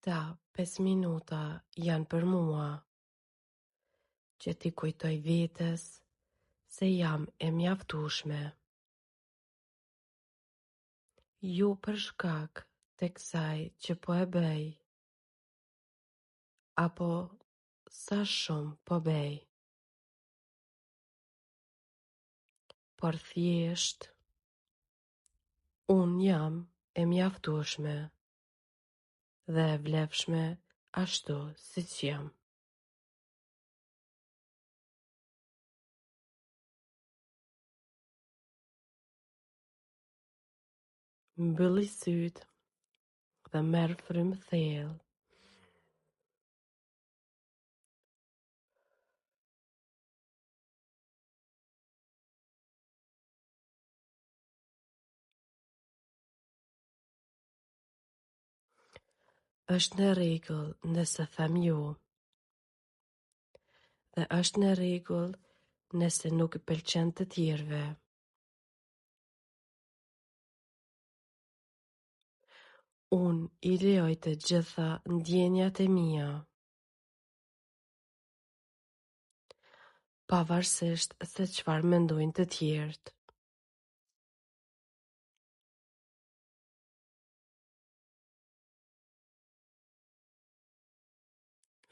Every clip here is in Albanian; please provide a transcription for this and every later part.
Këta 5 minuta janë për mua, që t'i kujtoj vetes se jam e mjaftueshme. Jo për shkak të kësaj që po e bëj, apo sa shumë po bëj, por thjesht unë jam e mjaftueshme dhe e vlefshme ashtu siç jam. Mbylli sytë dhe merr frymë thellë. Është në rregull nëse them jo, dhe është në rregull nëse nuk i pëlqen të tjerëve. Unë i lejoj të gjitha ndjenjat e mia, pavarësisht se çfarë mendojnë të tjerët.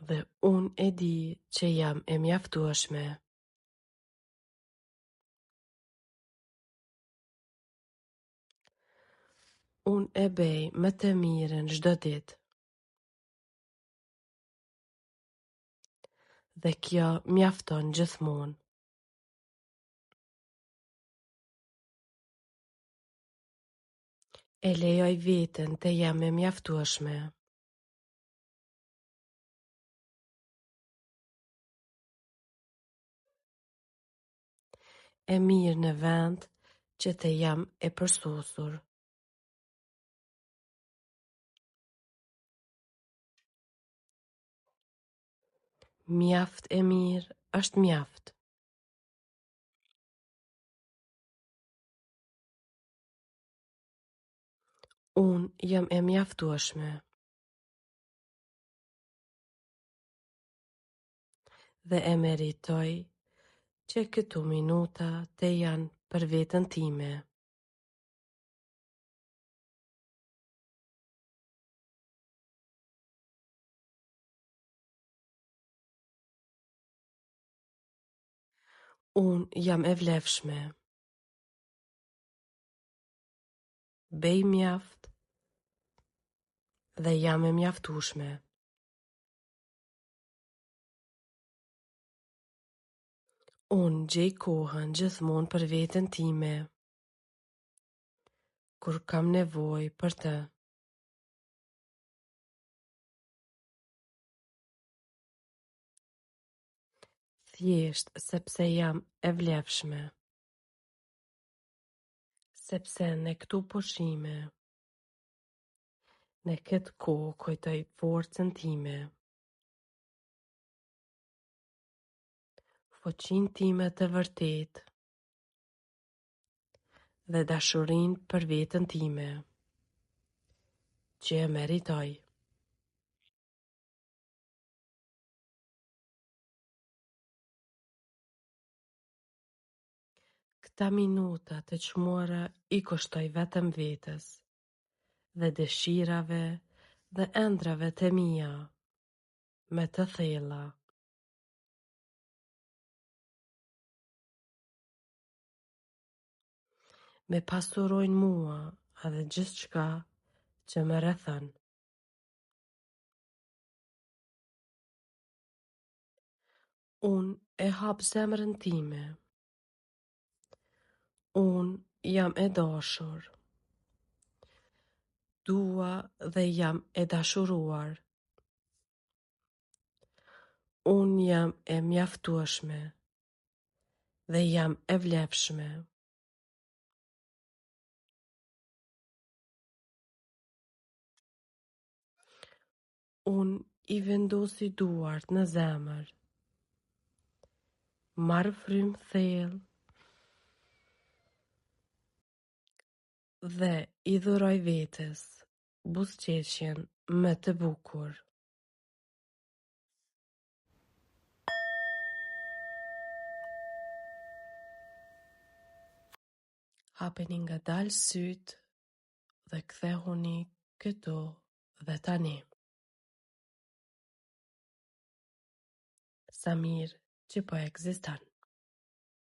Dhe unë e di që jam e mjaftueshme. Unë e bëj më të mirën çdo ditë. Dhe kjo mjafton gjithmonë. E lejoj veten të jam e mjaftueshme. E mirë në vend që të jam e përsosur. Mjaft e mirë është mjaft. Unë jam e mjaftueshme. Dhe e meritoj që këto minuta të janë për veten time. Unë jam e vlefshme. Bëj mjaft dhe jam e mjaftueshme. Unë gjej kohën gjithmonë për veten time, kur kam nevojë për të. Thjesht sepse jam e vlefshme. Sepse në këto pushime, në këtë kohë kujtoj forcën time, fuqinë time të vërtetë dhe dashurinë për veten time, që e meritoj. Këta minuta të çmuara i kushtoj vetëm vetes dhe dëshirave dhe ëndrave të mia, me të thella. Me pasurojnë mua edhe gjithçka që më rrethon. Unë e hap zemrën time. Unë jam e dashur. Dua dhe jam e dashuruar. Unë jam e mjaftueshme dhe jam e vlefshme. Unë i vendosi duart në zemër, marr frymë thellë dhe i dhuroj vetes buzëqeshjen me të bukur. Hapeni ngadalë sytë dhe kthehuni këtu dhe tani. Sa mirë që po ekziston.